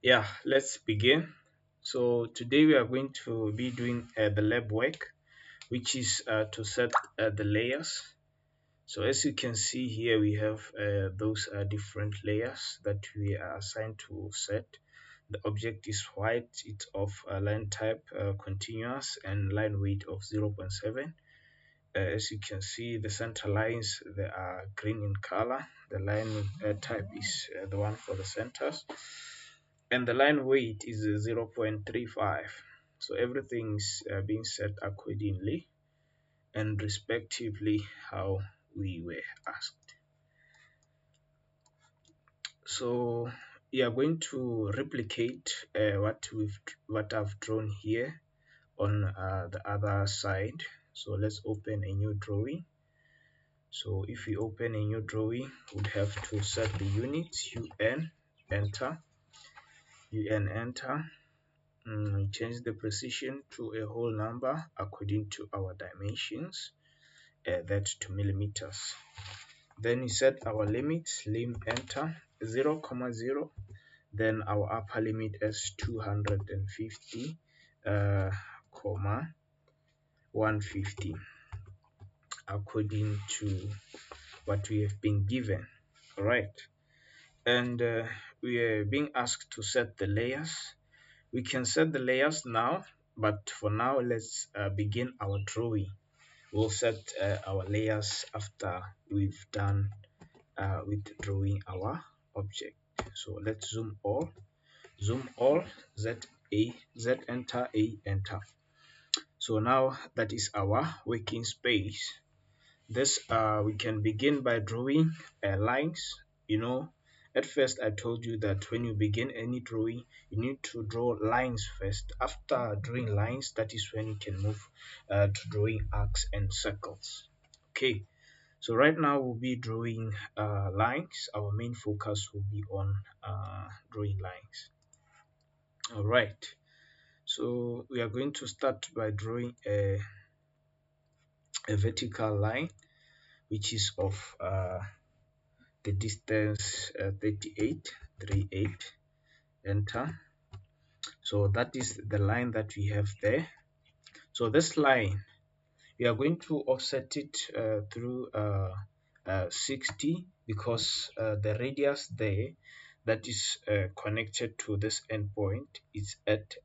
Yeah, let's begin. So today we are going to be doing the lab work, which is to set the layers. So as you can see here, we have those different layers that we are assigned to set. The object is white, it's of line type continuous and line weight of 0.7. As you can see, the center lines, they are green in color. The line type is the one for the centers, and the line weight is 0.35. So everything is being set accordingly and respectively how we were asked. So we are going to replicate what I've drawn here on the other side. So let's open a new drawing. So if we open a new drawing, we'd have to set the units, UN, enter, enter. Change the precision to a whole number according to our dimensions, that to millimeters. Then we set our limits, enter 0, 0, then our upper limit is 250, comma 150 according to what we have been given. All right, and we are being asked to set the layers. We can set the layers now, but for now let's begin our drawing. We'll set our layers after we've done with drawing our object. So let's zoom all, Z enter, A enter. So now that is our working space. This we can begin by drawing lines. You know, at first I told you that when you begin any drawing, you need to draw lines first. After drawing lines, that is when you can move to drawing arcs and circles. Okay, so right now we'll be drawing lines. Our main focus will be on drawing lines. All right, so we are going to start by drawing a vertical line, which is of the distance 38, enter. So that is the line that we have there. So this line, we are going to offset it through 60, because the radius there that is connected to this endpoint is at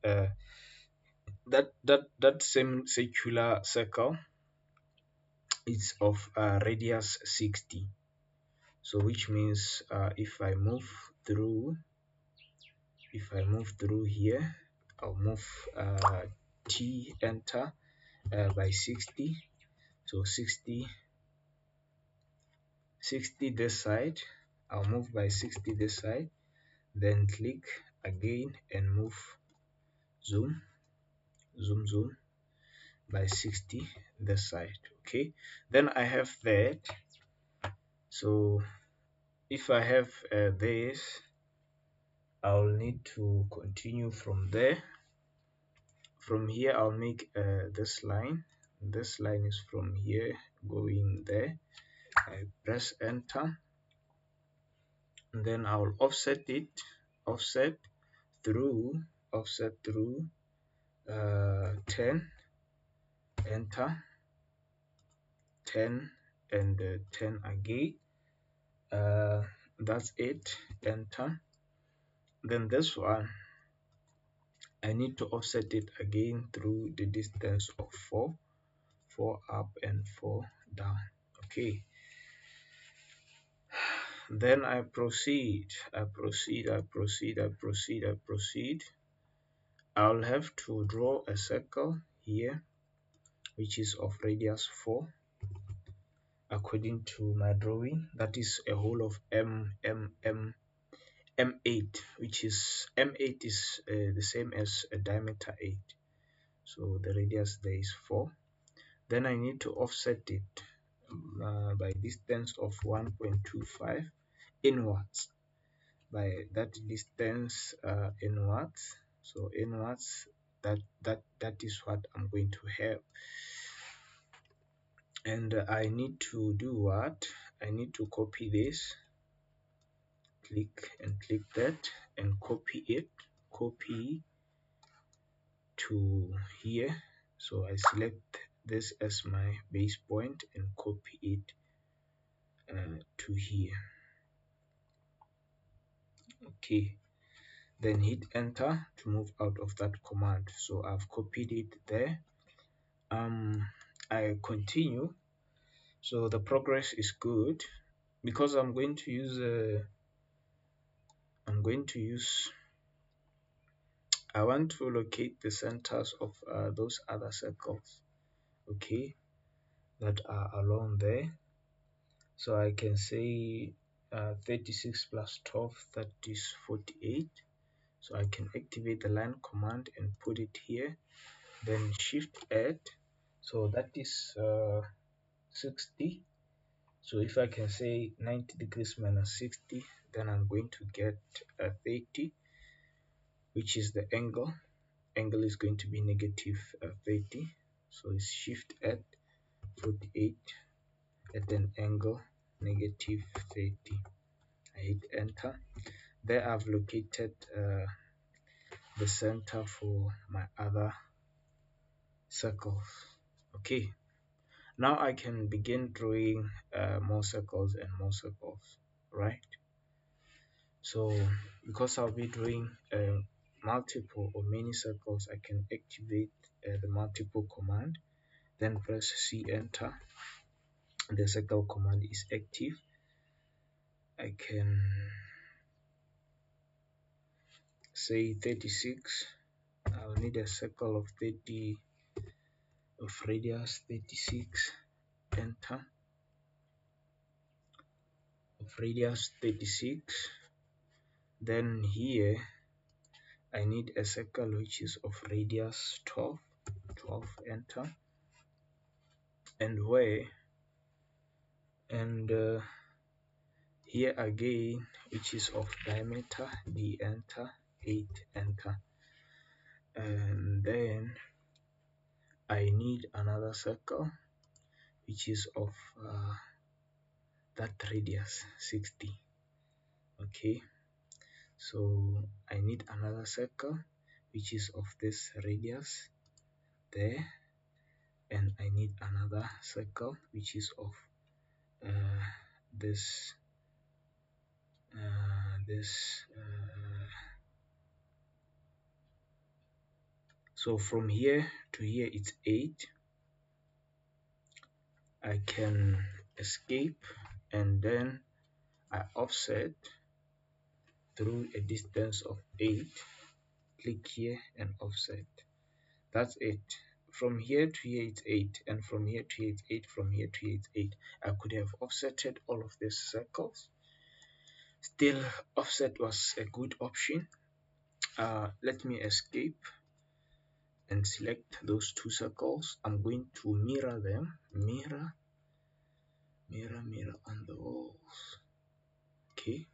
that same circular circle is of radius 60. So which means if I move through here, I'll move T enter by 60. So 60 this side, I'll move by 60 this side, then click again and move zoom zoom by 60 this side. Okay, then I have that. So if I have this, I'll need to continue from there. From here I'll make this line. This line is from here going there. I press enter, and then I'll offset it, offset through 10, enter, 10, and 10 again. That's it, enter. Then this one I need to offset it again through the distance of 4 up and 4 down. Okay, then I proceed. I'll have to draw a circle here, which is of radius 4 according to my drawing. That is a whole of m8, which is m8 is the same as a diameter 8. So the radius there is 4. Then I need to offset it by distance of 1.25 inwards, by that distance inwards. So inwards, that is what I'm going to have. And I need to do what? I need to copy this, click that, and copy it, copy to here. So I select this as my base point and copy it to here. Okay, then hit enter to move out of that command. So I've copied it there. I continue. So the progress is good because I'm going to use I want to locate the centers of those other circles, okay, that are along there. So I can say 36 plus 12, that is 48. So I can activate the line command and put it here, then shift add. So that is 60. So if I can say 90 degrees minus 60, then I'm going to get 30, which is the angle. Angle is going to be negative 30. So it's shift add 48 at an angle negative 30. I hit enter. There I've located the center for my other circles. Okay, now I can begin drawing more circles and more circles, right? So because I'll be drawing multiple or many circles, I can activate the multiple command, then press C enter. The circle command is active. I can say 36. I'll need a circle of 30 of radius 36, enter, of radius 36. Then here I need a circle which is of radius 12, enter, and where, and here again which is of diameter d, enter, 8, enter, and then I need another circle which is of that radius 60. Okay, so I need another circle which is of this radius there, and I need another circle which is of this so from here to here it's 8. I can escape and then I offset through a distance of 8. Click here and offset. That's it. From here to here it's 8, and from here to here it's 8, from here to here it's 8. I could have offsetted all of these circles. Still, offset was a good option. Let me escape and select those two circles. I'm going to mirror them. Mirror on the walls. Okay,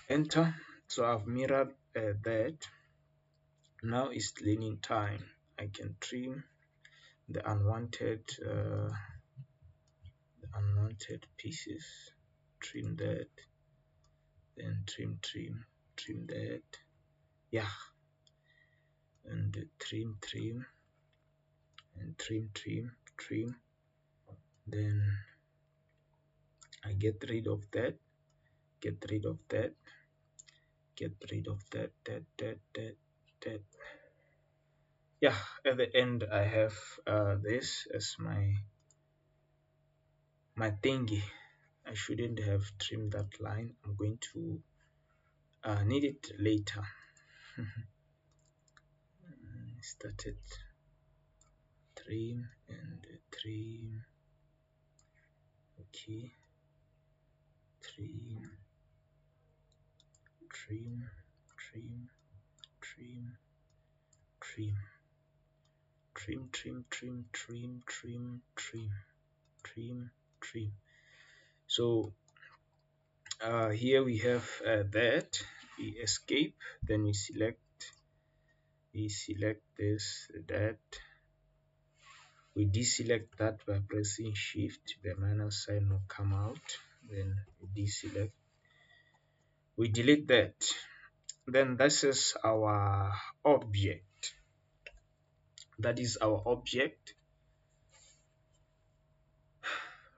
enter. So I've mirrored that. Now is cleaning time. I can trim the unwanted pieces. Trim that, then trim that. Yeah, and trim and trim. Then I get rid of that, get rid of that, that. Yeah, at the end I have this as my thingy. I shouldn't have trimmed that line. I'm going to need it later. Started trim and trim. Okay, trim, trim, trim, trim, trim, trim, trim, trim, trim, trim, trim, trim, trim. So here we have that. We escape, then we select this, that. We deselect that by pressing shift. The minus sign will come out. Then we deselect We delete that. Then this is our object. That is our object.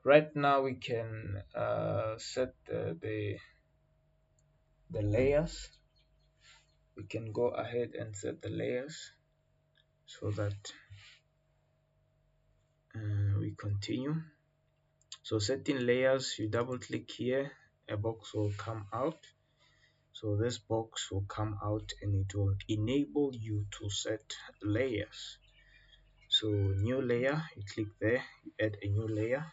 Right now we can set the layers. We can go ahead and set the layers so that we continue. So setting layers, you double click here, a box will come out. So this box will come out and it will enable you to set layers. So new layer, you click there, you add a new layer.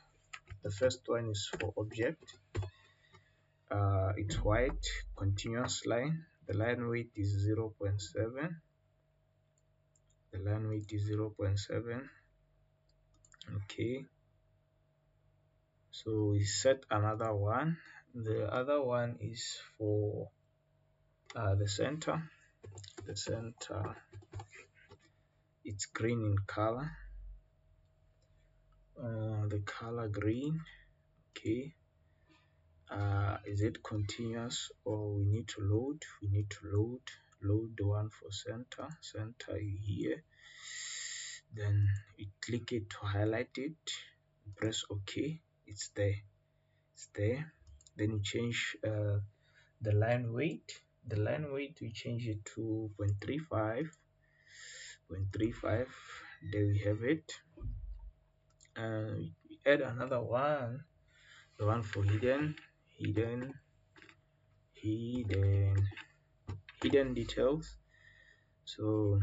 The first one is for object. It's white, continuous line. The line weight is 0.7. The line weight is 0.7. Okay. So we set another one. The other one is for the center. The center, it's green in color. The color green. Okay. Is it continuous or we need to load? We need to load the one for center. Center here. Then you click it to highlight it. Press OK. It's there. It's there. Then you change the line weight. The line weight we change it to 0.35. 0.35. There we have it. We add another one. The one for hidden details. So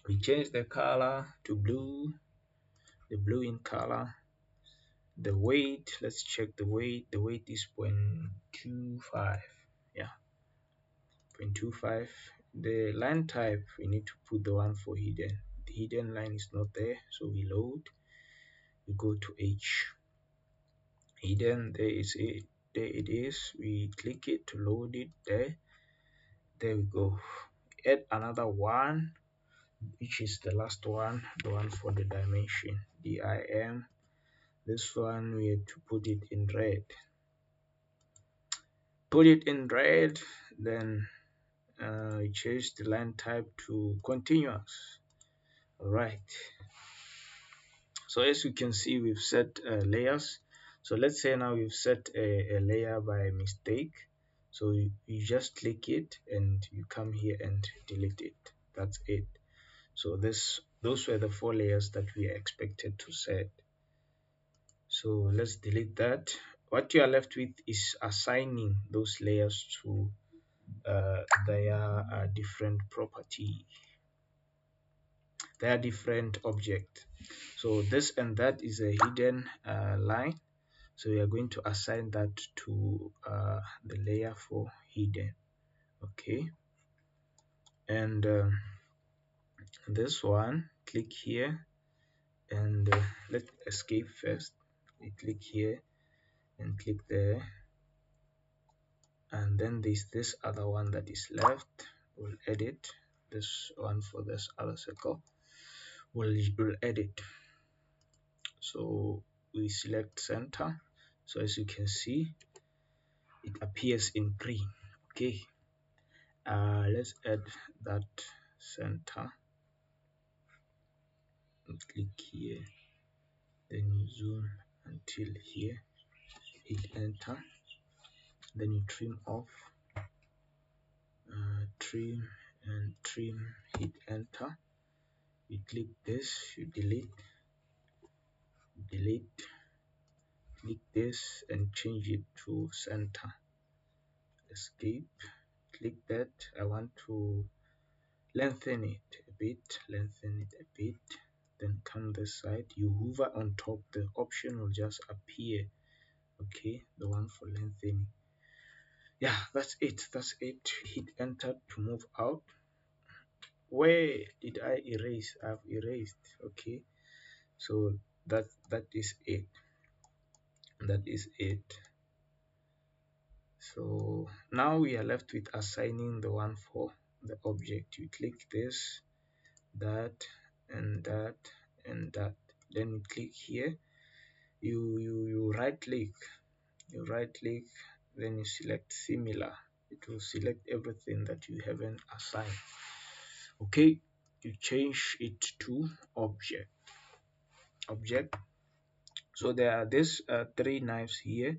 we change the color to blue, the blue in color. The weight, let's check the weight. The weight is 0.25. Yeah, 0.25. The line type, we need to put the one for hidden. The hidden line is not there, so we load. We go to H. Hidden, there is it. There it is. We click it to load it there. There we go. Add another one, which is the last one, the one for the dimension, dim. This one we have to put it in red. Put it in red, then change the line type to continuous. All right. So as you can see, we've set layers. So let's say now we've set a layer by mistake. So you just click it and you come here and delete it. That's it. So those were the 4 layers that we are expected to set. So let's delete that. What you are left with is assigning those layers to their different property, their different object. So this and that is a hidden line. So we are going to assign that to the layer for hidden. Okay. And this one, click here and let's escape first. We click here and click there, and then this other one that is left, we'll edit this one for this other circle. We'll edit. So we select center. So as you can see, it appears in green. Okay. Let's add that center. Click here, then you zoom until here, hit enter, then you trim off, trim and trim, hit enter, you click this, you delete, click this and change it to center. Escape, click that. I want to lengthen it a bit, then come this side, you hover on top, the option will just appear. Okay, the one for lengthening. Yeah, that's it. Hit enter to move out. Where did I erase? I've erased. Okay, so that is it. That is it. So now we are left with assigning the one for the object. You click this, that, and that, and that. Then you click here. You right click. then you select similar. It will select everything that you haven't assigned. Okay, you change it to object. So there are these three knives here.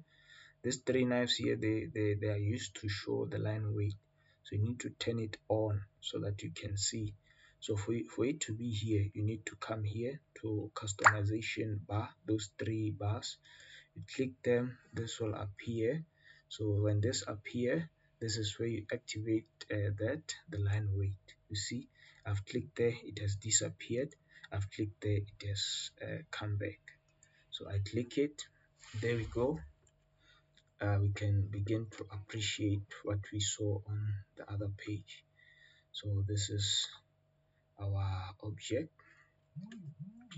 These three knives here, they are used to show the line weight. So you need to turn it on so that you can see. So for it to be here, you need to come here to customization bar, those three bars. You click them, this will appear. So when this appear, this is where you activate the line weight. You see, I've clicked there, it has disappeared. I've clicked there, it has come back. So I click it, there we go. We can begin to appreciate what we saw on the other page. So this is our object.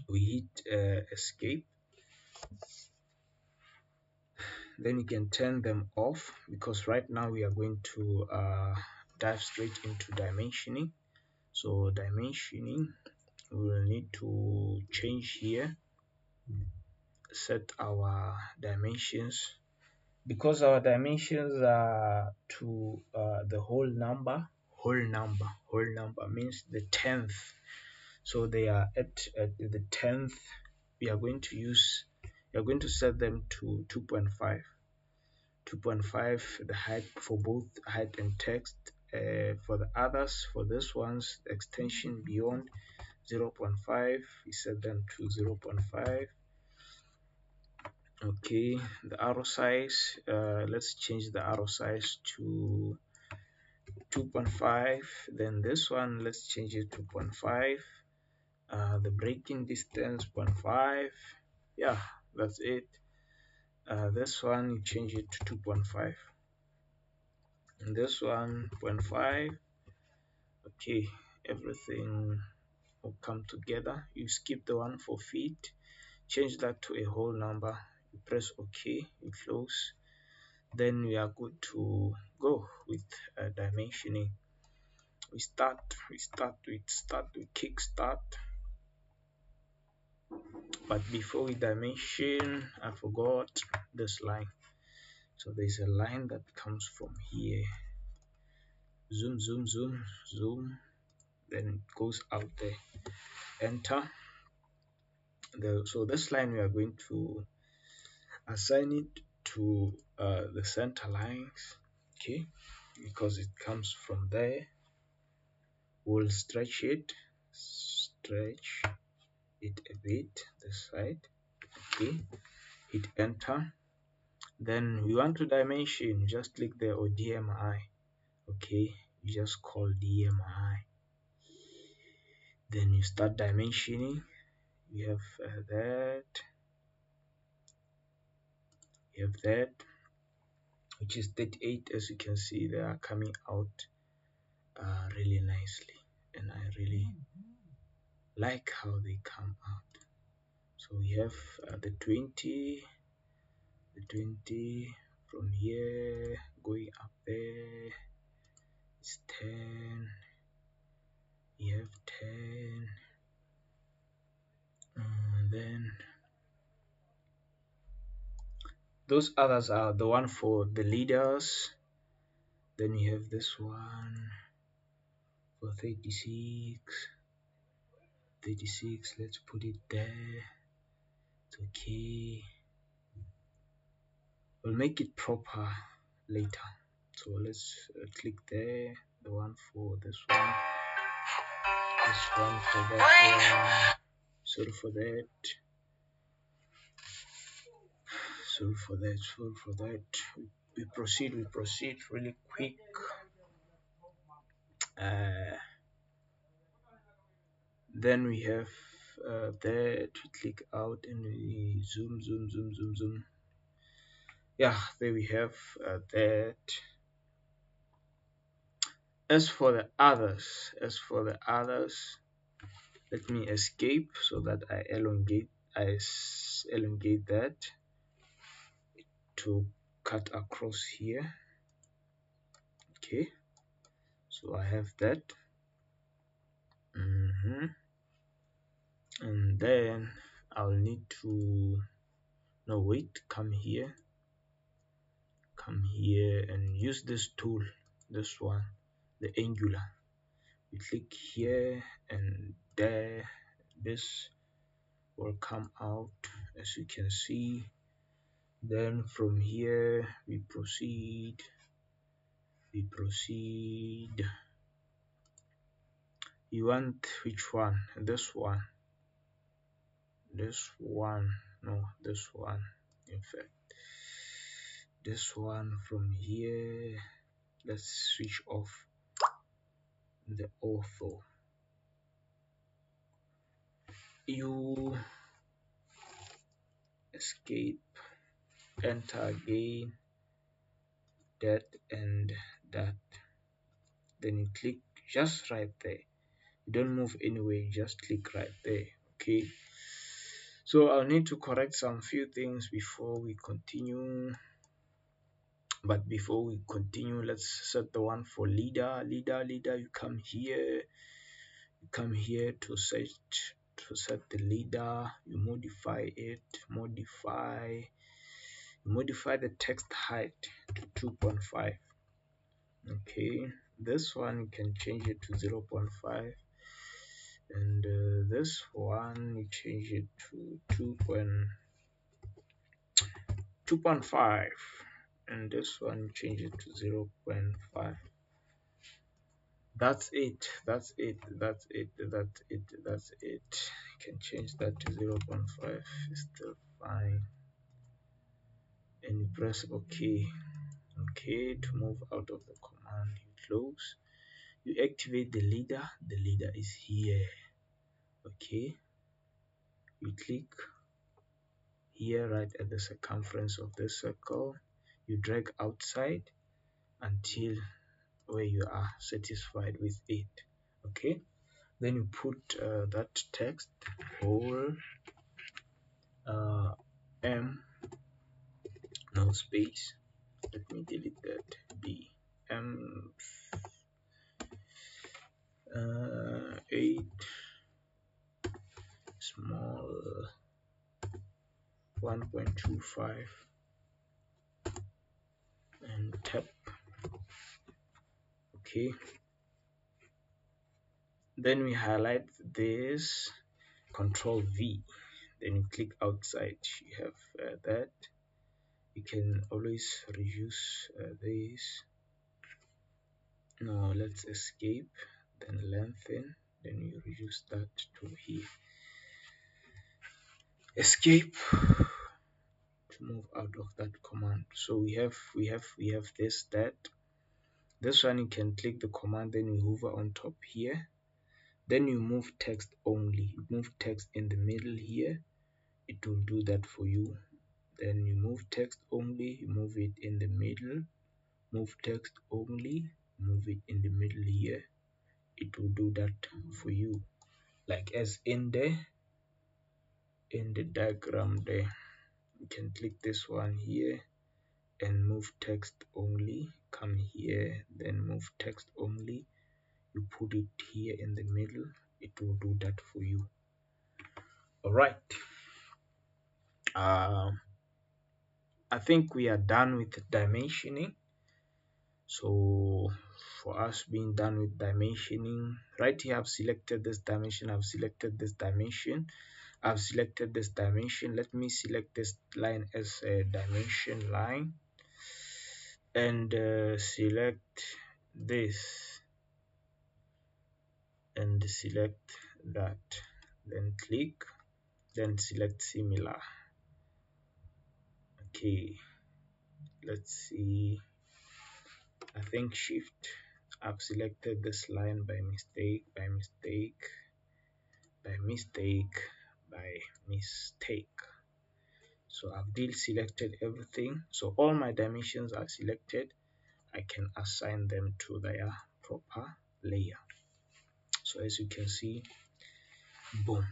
We hit escape. Then you can turn them off, because right now we are going to dive straight into dimensioning. So dimensioning, we will need to change here, set our dimensions, because our dimensions are to the whole number. Whole number means the 10th. So they are at the 10th. We are going to set them to 2.5. 2.5, the height for both height and text. For the others, for this one's extension beyond 0.5, we set them to 0.5. Okay, the arrow size, let's change the arrow size to 2.5. Then this one, let's change it to 2.5. The braking distance 0.5. Yeah, that's it. This one, you change it to 2.5. And this one 0.5. Okay, everything will come together. You skip the one for feet, change that to a whole number, you press OK, you close. Then we are good to go with dimensioning. We start with kickstart. But before we dimension, I forgot this line. So there's a line that comes from here. Zoom, zoom, zoom, zoom. Then it goes out there. Enter. So this line we are going to assign it to the center lines. Okay, because it comes from there. We'll stretch it a bit this side. Okay, hit enter. Then we want to dimension, just click there, or DMI. Okay, you just call DMI. Then you start dimensioning. You have that, which is 38. As you can see, they are coming out really nicely, and I really like how they come out. So we have the 20 from here going up there. It's 10. We have 10, and then those others are the one for the leaders. Then we have this one for 36. Let's put it there. It's okay. We'll make it proper later. So let's click there, the one for this one for that one. Sorry for that. We proceed really quick. Then we have that. We click out and we zoom. Yeah, there we have that. As for the others, let me escape so that I elongate that to cut across here. Okay, so I have that. And then I'll need to come come here and use this tool, this one, the angular. We click here and there, this will come out as you can see. Then from here we proceed. You want which one? This one, no, this one, in fact this one. From here let's switch off the author. You escape, enter again, that and that, then you click just right there. You don't move anywhere, you just click right there. Okay, so I'll need to correct some few things before we continue. But before we continue, let's set the one for leader. You come here to set the leader. You modify it, modify the text height to 2.5. okay, this one you can change it to 0.5, and this one you change it to 2.5, and this one you change it to 0.5. That's it. You can change that to 0.5. It's still fine, and you press OK. Okay, to move out of the command, you close. You activate the leader. The leader is here. Okay, you click here right at the circumference of the circle. You drag outside until where you are satisfied with it. Okay, then you put that text whole M, no space. Let me delete that. B M 8 small 1.25 and tap. Okay, then we highlight this, Control V, then you click outside. You have that. You can always reduce this. No, let's escape, then lengthen, then you reduce that to here. Escape to move out of that command. So we have this one. You can click the command, then you hover on top here, then you move text only, move text in the middle here, it will do that for you. Then you move text only, you move it in the middle, move text only, move it in the middle here, it will do that for you, like as in the diagram there. You can click this one here and move text only, come here, then move text only, you put it here in the middle, it will do that for you. All right, I think we are done with dimensioning. So for us being done with dimensioning, right here I've selected this dimension, I've selected this dimension, I've selected this dimension. Let me select this line as a dimension line, and select this and select that, then click, then select similar. Okay, let's see, I think shift, I've selected this line by mistake. So I've deselected everything, so all my dimensions are selected. I can assign them to their proper layer. So as you can see, boom,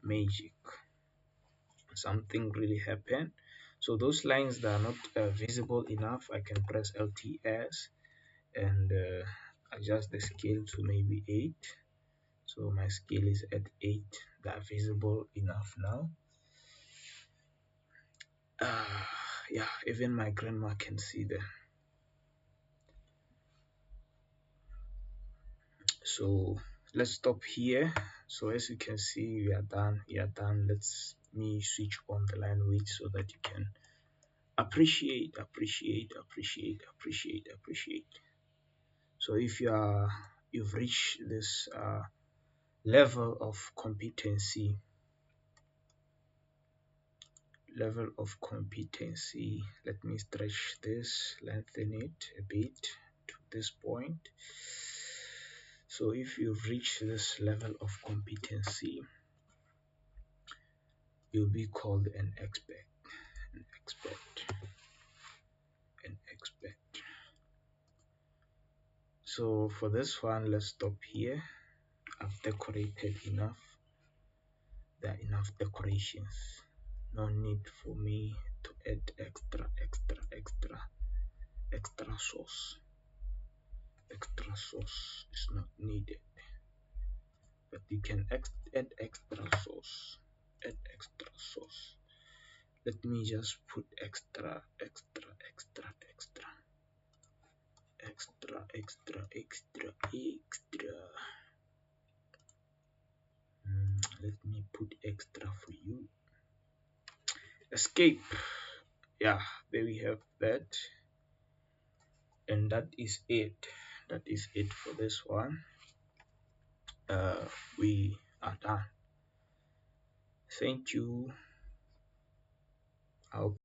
magic, something really happened. So those lines that are not visible enough, I can press LTS and adjust the scale to maybe 8. So my scale is at 8, that are visible enough now. yeah, even my grandma can see them. So let's stop here. So as you can see, we are done. Let's me switch on the language so that you can appreciate. So if you've reached this level of competency, let me stretch this, lengthen it a bit to this point. So if you've reached this level of competency, you'll be called an expert. an expert an expert So for this one, let's stop here. I've decorated enough. There are enough decorations. No need for me to add extra sauce. Extra sauce is not needed, but you can add extra sauce. Let me just put extra let me put extra for you. Escape. Yeah, there we have that. And that is it. For this one. We are done. Thank you. I hope